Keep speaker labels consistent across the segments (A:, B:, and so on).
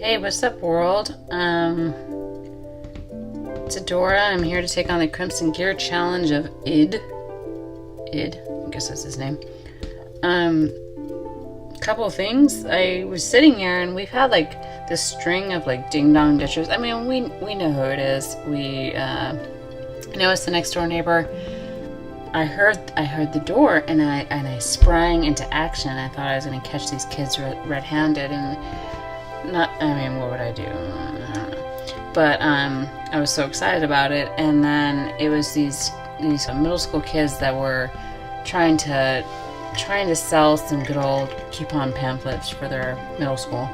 A: Hey, what's up, world? It's Adora. I'm here to take on the Crimson Gear challenge of Id. I guess that's his name. Couple of things. I was sitting here and we've had like this string of like ding dong ditchers. I mean, we know who it is. We know it's the next door neighbor. I heard the door and I sprang into action. I thought I was going to catch these kids red-handed and what would I do? I don't know. But I was so excited about it, and then it was these middle school kids that were trying to sell some good old coupon pamphlets for their middle school.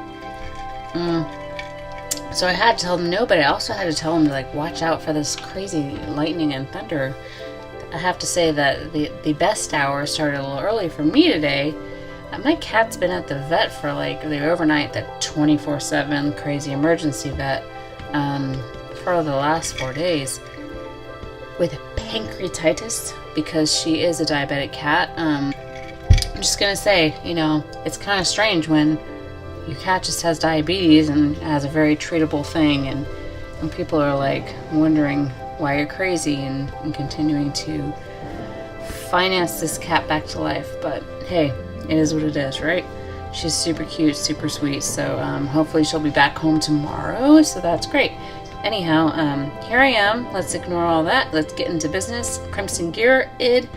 A: So I had to tell them no, but I also had to tell them to like watch out for this crazy lightning and thunder. I have to say that the best hour started a little early for me today. My cat's been at the vet for like the overnight, that 24/7 crazy emergency vet, for the last 4 days with pancreatitis because she is a diabetic cat. I'm just gonna say, it's kind of strange when your cat just has diabetes and has a very treatable thing, and people are like wondering why you're crazy and continuing to finance this cat back to life. But hey, it is what it is, right? She's super cute, super sweet, so hopefully she'll be back home tomorrow, so that's great. Anyhow, here I am. Let's ignore all that. Let's get into business. Crimson Gear, Id.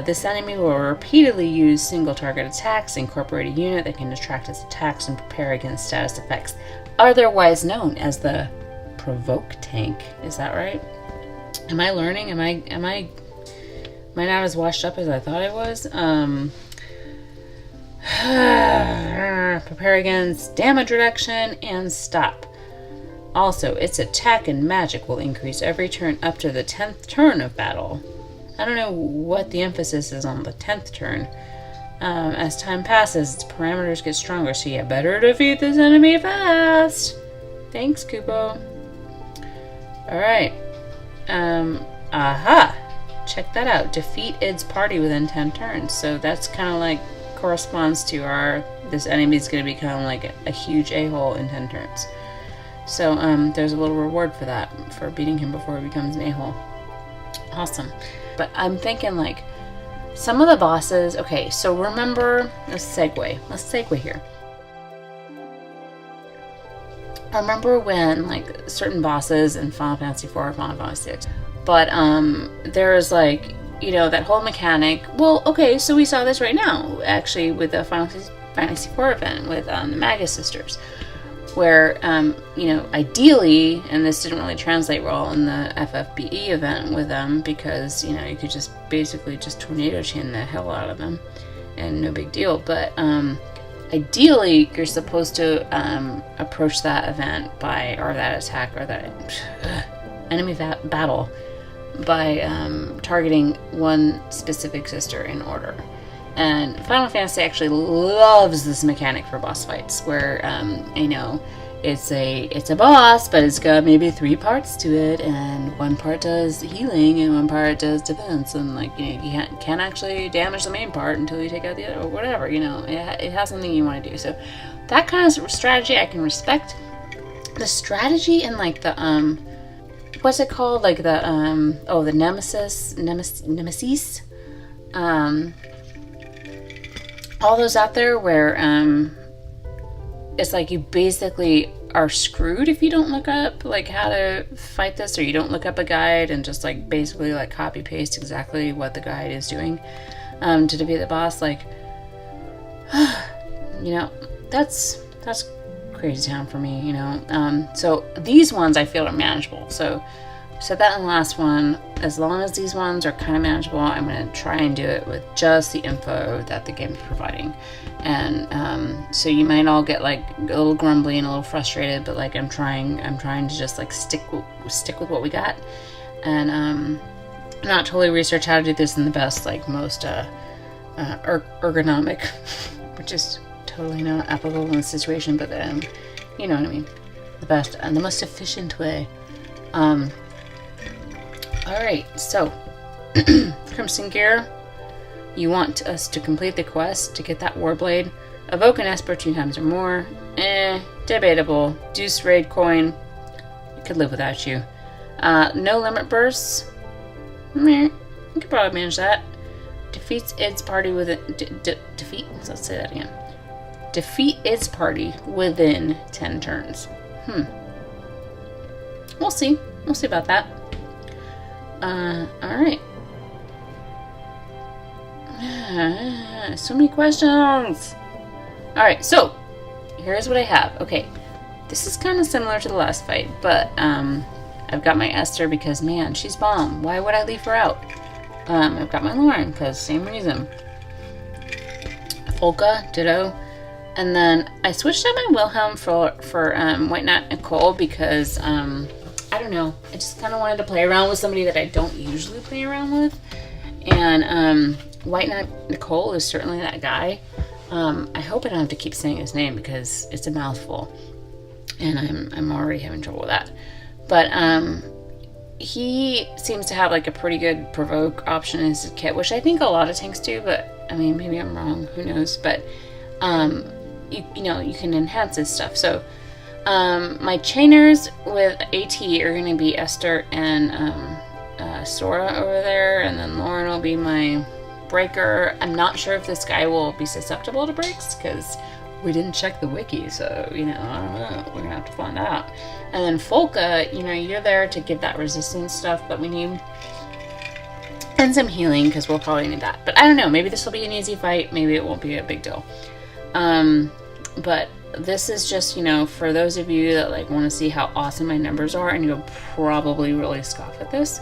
A: This enemy will repeatedly use single target attacks, incorporate a unit that can detract its attacks and prepare against status effects, otherwise known as the provoke tank. Is that right? Am I learning? Am I not as washed up as I thought I was? Prepare against damage reduction and stop. Also, its attack and magic will increase every turn up to the 10th turn of battle. I don't know what the emphasis is on the 10th turn. As time passes, its parameters get stronger, so you better defeat this enemy fast. Thanks, Kupo. Alright. Aha! Check that out. Defeat Id's party within 10 turns. So that's kind of like corresponds to this enemy's going to become like a huge a-hole in 10 turns. So there's a little reward for that, for beating him before he becomes an a-hole. Awesome. But I'm thinking like some of the bosses. Okay, so remember, let's segue here. I remember when like certain bosses in Final Fantasy IV or Final Fantasy VI, but there's like, that whole mechanic. Well, okay, so we saw this right now, actually, with the Final Fantasy IV event with the Magus sisters, where, ideally, and this didn't really translate well in the FFBE event with them, because, you could just basically just tornado chain the hell out of them, and no big deal, but, ideally, you're supposed to approach that event or that attack, or that enemy battle by targeting one specific sister in order. And Final Fantasy actually loves this mechanic for boss fights, where it's a boss, but it's got maybe 3 parts to it, and one part does healing and one part does defense, and you can't actually damage the main part until you take out the other, or whatever. It has something you want to do. So that kind of strategy I can respect. The strategy in like the what's it called? Like the Nemesis. All those out there where it's like you basically are screwed if you don't look up like how to fight this, or you don't look up a guide and just like basically like copy paste exactly what the guide is doing to defeat the boss. Like that's crazy town for me. So these ones I feel are manageable. So said that in the last one. As long as these ones are kind of manageable, I'm going to try and do it with just the info that the game is providing. And so you might all get like a little grumbly and a little frustrated, but like I'm trying to just like stick with what we got, and not totally research how to do this in the best, like most ergonomic, which is totally not applicable in this situation, but you know what I mean, the best and the most efficient way. Alright, so Crimson Gear, You want us to complete the quest to get that Warblade. Evoke an Esper 2 times or more. Debatable. Deuce raid coin. I could live without you. No limit bursts. You could probably manage that. Defeats its party within... Let's say that again. Defeat its party within 10 turns. We'll see. We'll see about that. Alright. So many questions. Alright, so here's what I have. Okay, this is kind of similar to the last fight, but I've got my Esther because, man, she's bomb. Why would I leave her out? I've got my Lauren because same reason. Folka, ditto. And then I switched out my Wilhelm for White Knight Nicole because, I don't know, I just kind of wanted to play around with somebody that I don't usually play around with. And White Knight Nicole is certainly that guy. I hope I don't have to keep saying his name because it's a mouthful. And I'm already having trouble with that. But he seems to have like a pretty good provoke option in his kit, which I think a lot of tanks do, but I mean, maybe I'm wrong, who knows. But you know, you can enhance his stuff. So my chainers with AT are going to be Esther and Sora over there, and then Lauren will be my breaker. I'm not sure if this guy will be susceptible to breaks because we didn't check the wiki, so you know, I don't know. We're gonna have to find out. And then Folka, you know, you're there to give that resistance stuff, but we need and some healing because we'll probably need that. But I don't know. Maybe this will be an easy fight. Maybe it won't be a big deal. But this is just, you know, for those of you that like want to see how awesome my numbers are, and you'll probably really scoff at this.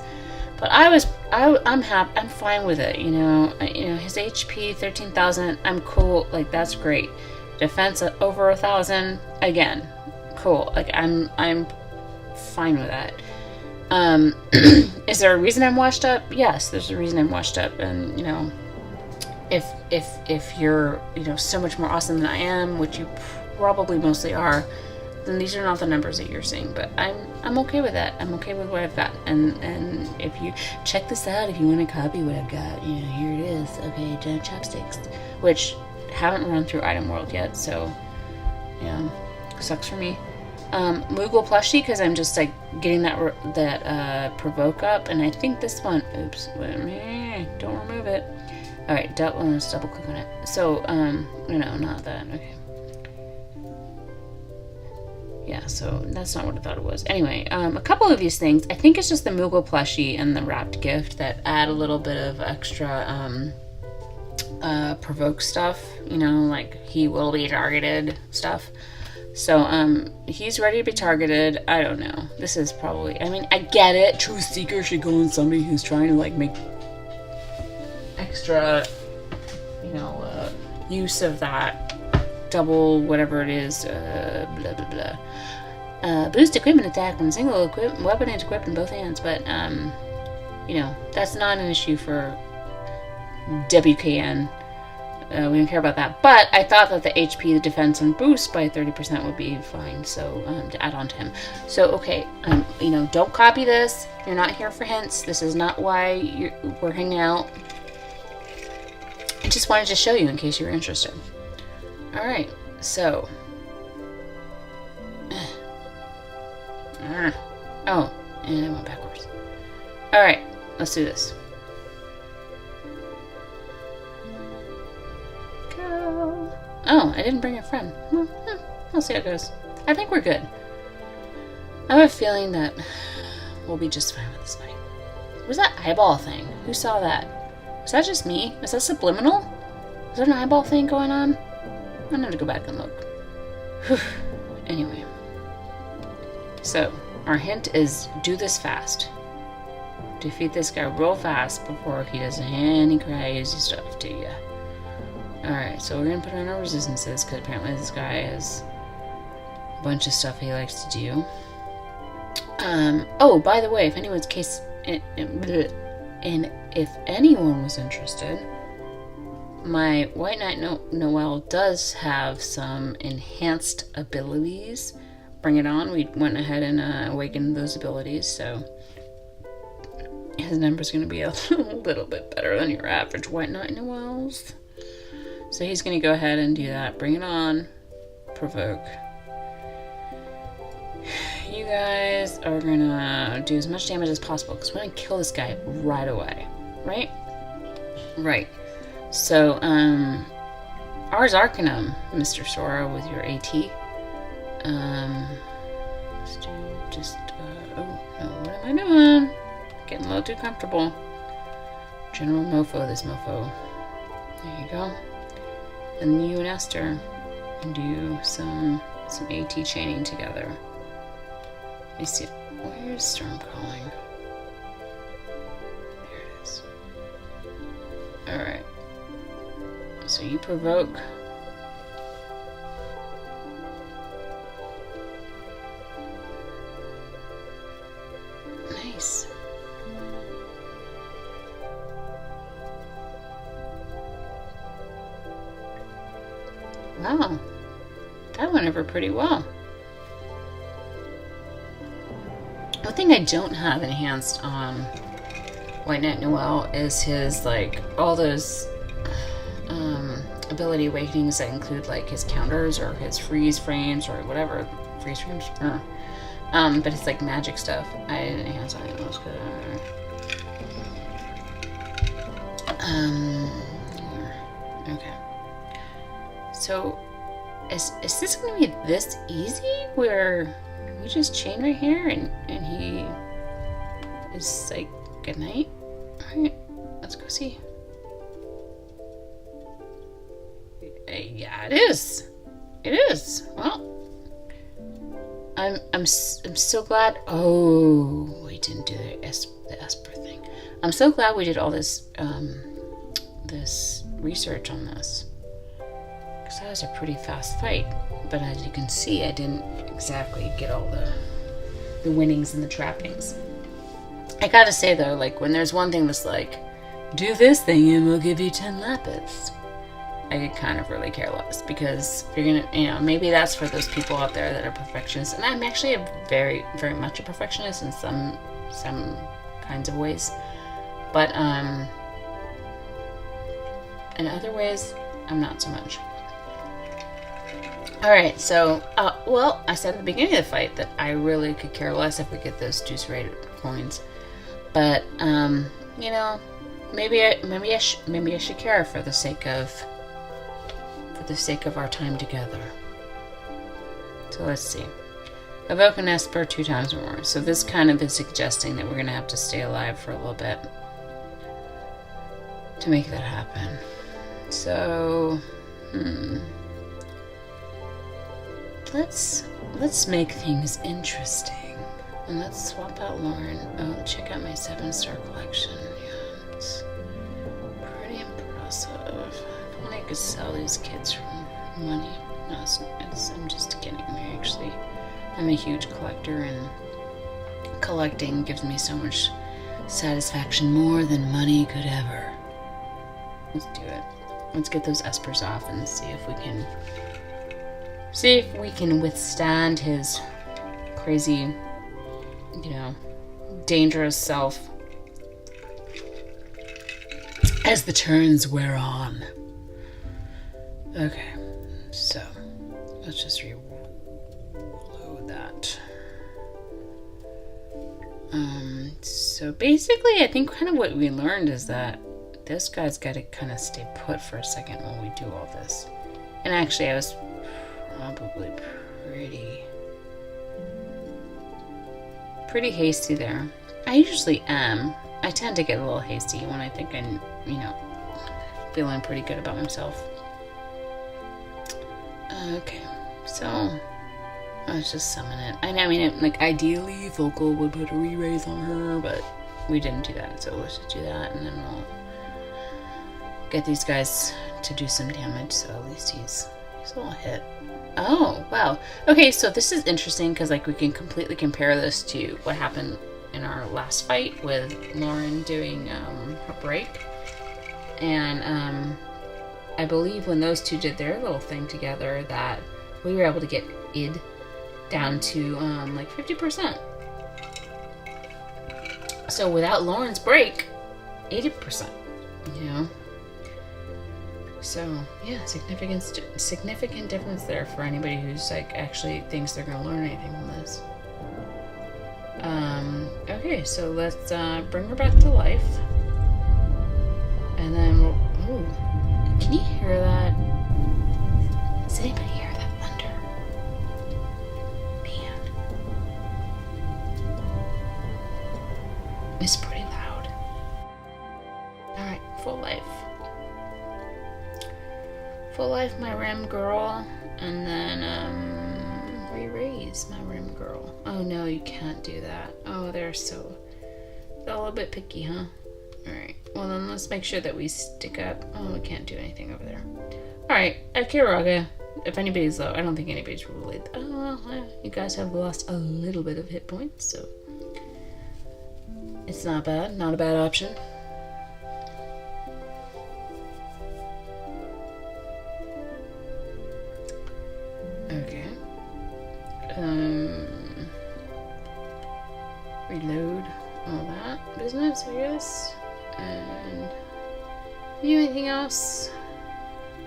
A: But I'm happy. I'm fine with it. You know, his HP 13,000. I'm cool. Like that's great. Defense over 1,000. Again, cool. Like I'm fine with that. Is there a reason I'm washed up? Yes, there's a reason I'm washed up. And you know, if you're, you know, so much more awesome than I am, which you probably mostly are, then these are not the numbers that you're seeing. But I'm okay with that. I'm okay with what I've got. And if you check this out, if you want to copy what I've got, you know, here it is. Okay, giant chopsticks, which haven't run through Item World yet, so yeah, sucks for me. Moogle plushie because I'm just like getting that provoke up, and I think this one. Oops, don't remove it. All right, let's double click on it. So no, not that. Okay. Yeah, so that's not what I thought it was. Anyway, a couple of these things. I think it's just the Moogle plushie and the wrapped gift that add a little bit of extra provoke stuff. You know, like he will be targeted stuff. So he's ready to be targeted. I don't know. This is probably. I mean, I get it. True Seeker should go on somebody who's trying to like make extra, you know, use of that double whatever it is. Blah blah blah. Boost equipment attack when single weapon is equipped in both hands, but you know, that's not an issue for WKN. We don't care about that, but I thought that the HP, the defense, and boost by 30% would be fine. So to add on to him. So okay, you know, don't copy this. You're not here for hints. This is not why we're hanging out. I just wanted to show you in case you were interested. All right, so. Oh, and I went backwards. All right, let's do this. Go. Oh, I didn't bring a friend. We'll see how it goes. I think we're good. I have a feeling that we'll be just fine with this fight. What was that eyeball thing? Who saw that? Was that just me? Was that subliminal? Was there an eyeball thing going on? I'm gonna have to go back and look. Whew. Anyway. So, our hint is do this fast. Defeat this guy real fast before he does any crazy stuff to you. Alright, so we're gonna put on our resistances because apparently this guy has a bunch of stuff he likes to do. Oh, by the way, if anyone's case, and if anyone was interested, my White Knight Noel does have some enhanced abilities. Bring it on. We went ahead and awakened those abilities, so his number's going to be a little bit better than your average White Knight Noel's. So he's going to go ahead and do that. Bring it on. Provoke. You guys are going to do as much damage as possible because we're going to kill this guy right away. Right? Right. So, Ars Arcanum, Mr. Sora, with your AT. Let's do just, oh, no, what am I doing? Getting a little too comfortable. General Mofo, this mofo. There you go. And you and Esther can do some AT chaining together. Let me see. Where's Storm Calling? There it is. Alright. So you provoke. Nice. Wow. That went over pretty well. One thing I don't have enhanced on White Knight Noel is his, like, all those ability awakenings that include, like, his counters or his freeze frames or whatever. Freeze frames? But it's, like, magic stuff. I didn't enhance on it. Let's go. Okay. So, is this going to be this easy? Where we just chain right here and he is like, good night? Alright, let's go see. Yeah, it is. It is. Well, I'm so glad. Oh, we didn't do the Esper thing. I'm so glad we did all this this research on this. Because that was a pretty fast fight. But as you can see, I didn't exactly get all the winnings and the trappings. I gotta say though, like, when there's one thing that's like, do this thing and we'll give you 10 lapis, I could kind of really care less. Because you're gonna, you know, maybe that's for those people out there that are perfectionists. And I'm actually a very, very much a perfectionist in some kinds of ways. But in other ways, I'm not so much. Alright, so, well, I said at the beginning of the fight that I really could care less if we get those juice rated coins. But, you know, maybe I should care for the sake of our time together. So let's see. Evoke an Esper 2 times more. So this kind of is suggesting that we're going to have to stay alive for a little bit to make that happen. So, Let's make things interesting. And let's swap out Lauren. Oh, check out my 7-star collection. Yeah, it's pretty impressive. If only I could sell these kids for money. No, I'm just kidding. I'm a huge collector, and collecting gives me so much satisfaction, more than money could ever. Let's do it. Let's get those espers off and see if we can withstand his crazy, you know, dangerous self as the turns wear on. Okay, so let's just reload that. So basically, I think kind of what we learned is that this guy's got to kind of stay put for a second while we do all this. And actually, I was probably pretty hasty there. I usually am. I tend to get a little hasty when I think I'm, you know, feeling pretty good about myself. Okay, so let's just summon it. I mean, like, ideally, Vocal would put a re-raise on her, but we didn't do that, so let's just do that, and then we'll get these guys to do some damage, so at least he's a little hit. Oh, wow. Okay, so this is interesting, because, like, we can completely compare this to what happened in our last fight with Lauren doing her break. And I believe when those two did their little thing together that we were able to get id down to like 50%. So without Lauren's break, 80%. You know. So yeah, significant difference there for anybody who's like actually thinks they're gonna learn anything from this. Okay, so let's bring her back to life, and then we'll. Ooh, can you hear that? Does anybody hear that thunder? Man, it's pretty loud. All right, full life. Full life, my REM girl, and then re-raise my REM girl. Oh no, you can't do that. Oh, they're a little bit picky, huh? Alright, well then let's make sure that we stick up. Oh, we can't do anything over there. Alright, Akiraga, if anybody's low, I don't think anybody's really. Oh, well, you guys have lost a little bit of hit points, so it's not bad, not a bad option. Okay. Reload all that business, I guess. And anything else?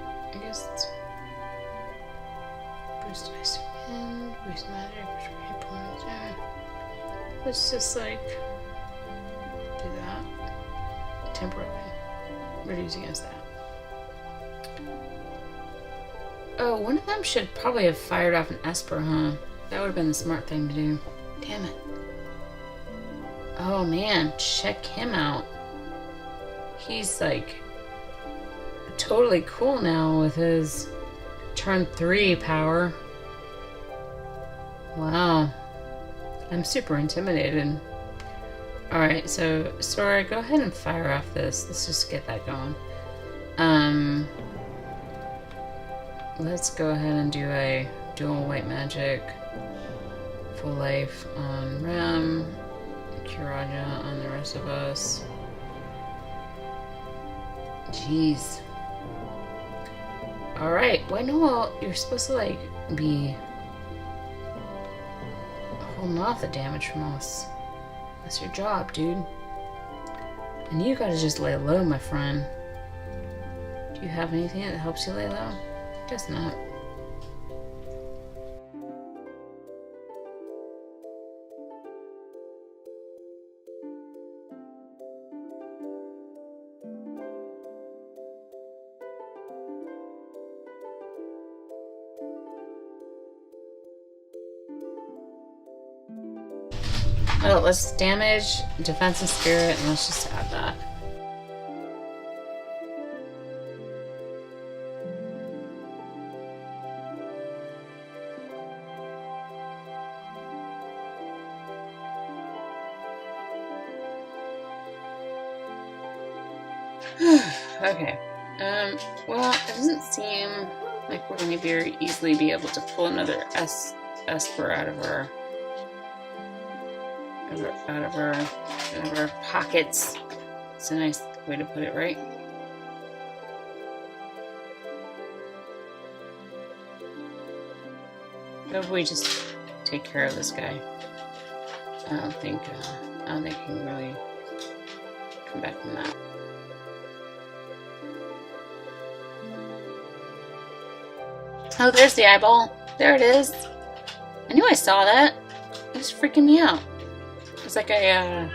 A: I guess it's boost ice wind, boost magic, restore hit points. Yeah. Let's just like do that temporarily. Reduce against that. Oh, one of them should probably have fired off an Esper, huh? That would have been the smart thing to do. Damn it. Oh man, check him out. He's like totally cool now with his turn 3 power. Wow. I'm super intimidated. Alright, so Sora, go ahead and fire off this. Let's just get that going. Let's go ahead and do a dual white magic. Full life on Rem. Kiraja on the rest of us. Jeez. Alright, well, no, you're supposed to, like, be holding off the damage from us. That's your job, dude. And you gotta just lay low, my friend. Do you have anything that helps you lay low? Guess not. Oh, let's damage, defense and spirit, and let's just add that. Okay. Well, it doesn't seem like we're going to very easily be able to pull another Esper out of our pockets. It's a nice way to put it, right? How if we just take care of this guy? I don't think he can really come back from that. Oh, there's the eyeball. There it is. I knew I saw that. It was freaking me out. It's like I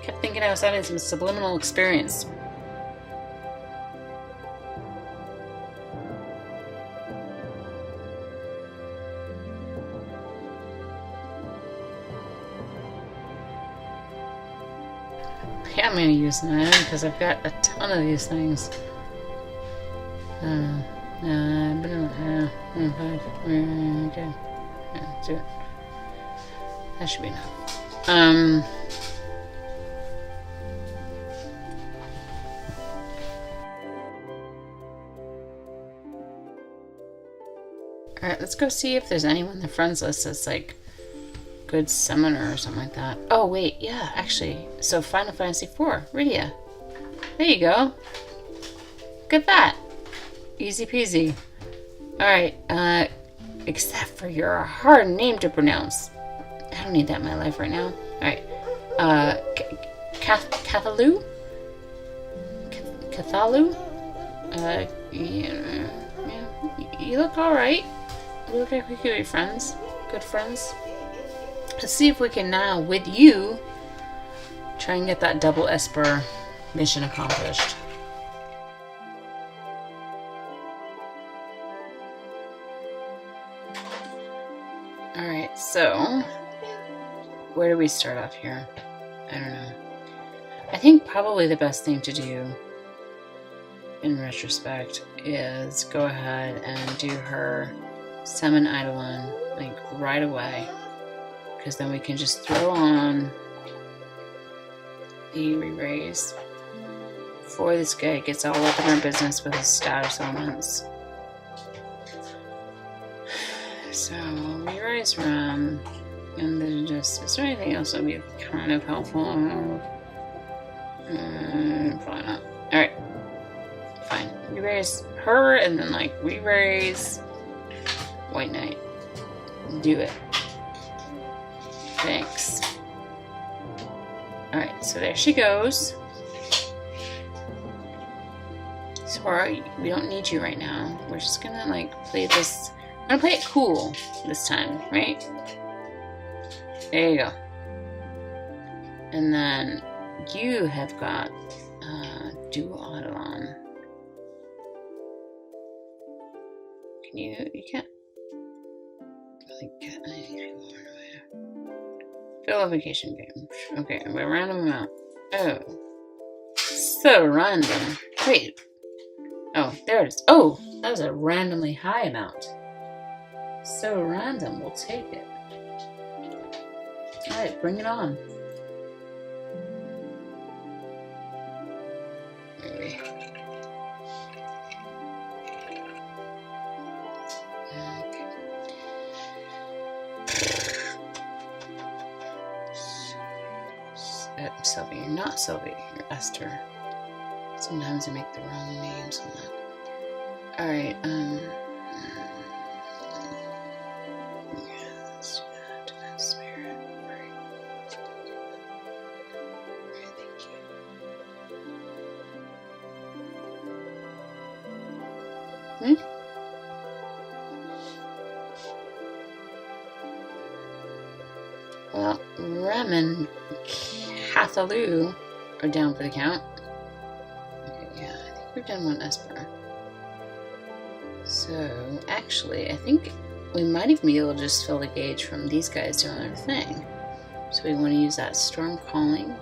A: kept thinking I was having some subliminal experience. Yeah, I'm going to use an item because I've got a ton of these things. Okay. Yeah, let's do it. That should be enough. Alright, let's go see if there's anyone in the friends list that's like good summoner or something like that. Oh wait, yeah, actually. So Final Fantasy IV, Rydia. There you go. Look at that. Easy peasy. Alright, except for your hard name to pronounce. I don't need that in my life right now. Alright. Cathalu? Cathalu? Yeah, you look alright. We look like we could be friends. Good friends. Let's see if we can now, with you, try and get that double Esper mission accomplished. Alright, so where do we start off here? I don't know. I think probably the best thing to do in retrospect is go ahead and do her summon Eidolon like right away, because then we can just throw on the re-raise before this guy gets all up in our business with his status elements. So re-raise RAM, and then just, is there anything else that would be kind of helpful? Probably not. Alright, fine. Re-raise her, and then like re-raise White Knight. Do it. Thanks. Alright, so there she goes. Sora, we don't need you right now. We're just gonna like play this. I'm gonna play it cool this time, right? There you go. And then you have got dual Eidolon. Can you can't really get anything more. Fill a vacation game. Okay, a random amount. Oh. So random. Wait. Oh, there it is. Oh, that was a randomly high amount. So random, we'll take it. Alright, bring it on. Maybe. Sylvie, you're not Sylvie, you're Esther. Sometimes I make the wrong names on that. Alright, yes, defense spirit. Right. Thank you. Well, Rem and Cathalu are down for the count. Okay, yeah, I think we've done one Esper. So, actually, I think we might even be able to just fill the gauge from these guys doing their thing. So we want to use that Storm Calling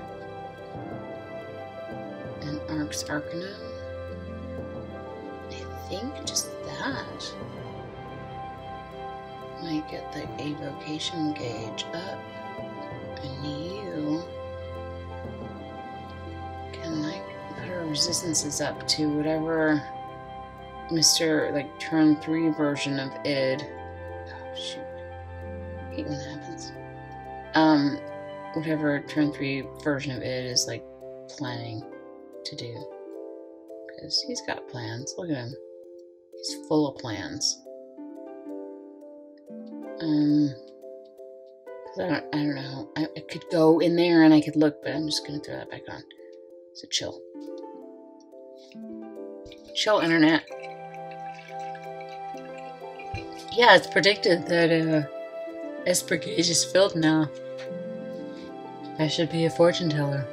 A: and Ark's Arcanum. I think just that might get the evocation gauge up, and you can like put our resistances up to whatever Mr. like turn 3 version of id. Oh shoot. I hate when that happens. Whatever turn 3 version of id is like planning to do. Because he's got plans. Look at him. He's full of plans. I don't know. I could go in there and I could look, but I'm just gonna throw that back on. So chill. Chill, internet. Yeah, it's predicted that Esper Gauge is filled now. I should be a fortune teller.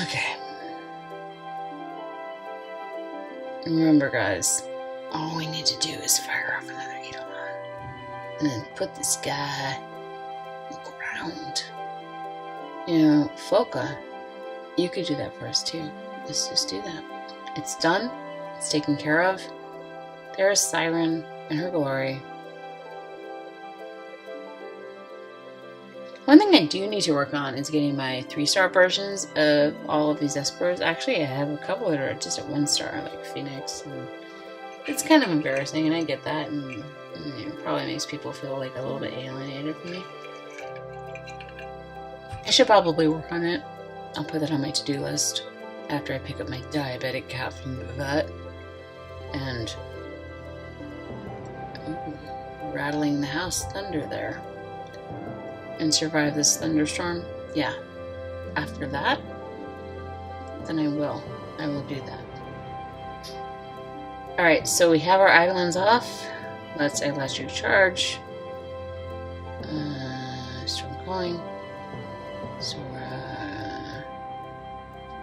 A: Okay. Remember, guys, all we need to do is fire off another Eidolon. And then put this guy on the ground. You know, Foka, you could do that for us too. Let's just do that. It's done. It's taken care of. There's Siren in her glory. One thing I do need to work on is getting my 3-star versions of all of these Espers. Actually, I have a couple that are just at 1-star, like Phoenix. And it's kind of embarrassing, and I get that, and it probably makes people feel like a little bit alienated from me. I should probably work on it. I'll put that on my to-do list after I pick up my diabetic cat from the vet. And ooh, rattling the house thunder there. and survive this thunderstorm, yeah, after that, then I will do that. Alright, so we have our islands off. Let's electric charge. Storm calling. Sora.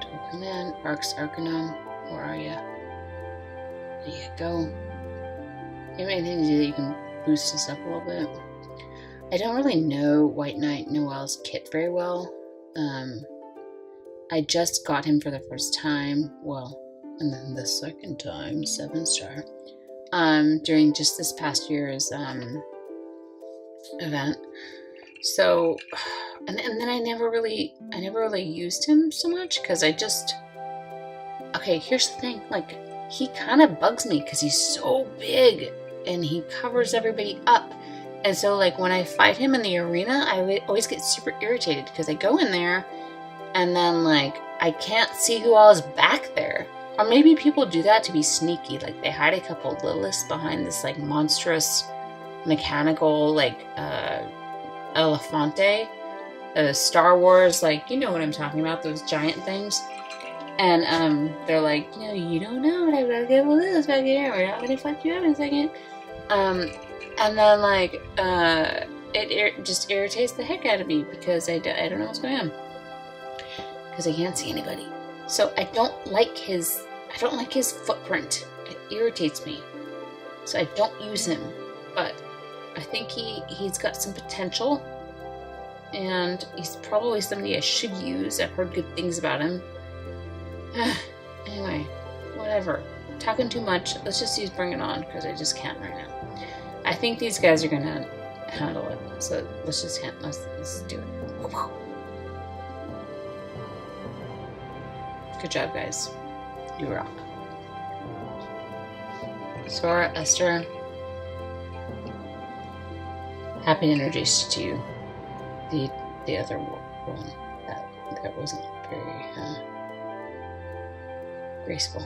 A: Total command. Arcs Arcanum. Where are ya? There you go. You have anything to do that you can boost this up a little bit? I don't really know White Knight Noel's kit very well. I just got him for the first time. Well, and then the second time, 7-star. During just this past year's event. So, and then I never really used him so much because okay, here's the thing, like, he kind of bugs me because he's so big and he covers everybody up. And so, like, when I fight him in the arena, I always get super irritated because I go in there and then, like, I can't see who all is back there. Or maybe people do that to be sneaky. Like, they hide a couple of Liliths behind this, like, monstrous mechanical, like, Elefante. Star Wars, like, you know what I'm talking about, those giant things. And, they're like, you don't know, but I've got to get Liliths back here. We're not going to fuck you up in a second. And then, like, it just irritates the heck out of me because I don't know what's going on. Because I can't see anybody. So I don't like his footprint. It irritates me. So I don't use him. But I think he's got some potential. And he's probably somebody I should use. I've heard good things about him. Anyway, whatever. Talking too much. Let's just use Bring It On, because I just can't right now. I think these guys are gonna handle it. So let's do it. Good job, guys. You rock. Sora, Esther. Happy to introduce you to the other one that wasn't very graceful.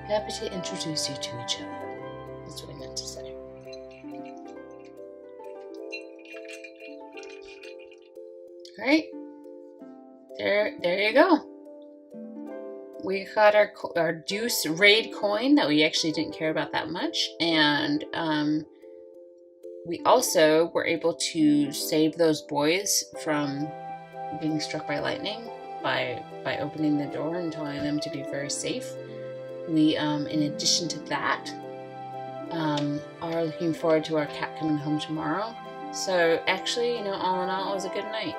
A: Happy to introduce you to each other. That's what I meant to say. Alright. There you go. We got our Deuce raid coin that we actually didn't care about that much. And we also were able to save those boys from being struck by lightning by opening the door and telling them to be very safe. We, in addition to that, are looking forward to our cat coming home tomorrow. So actually, all in all, it was a good night.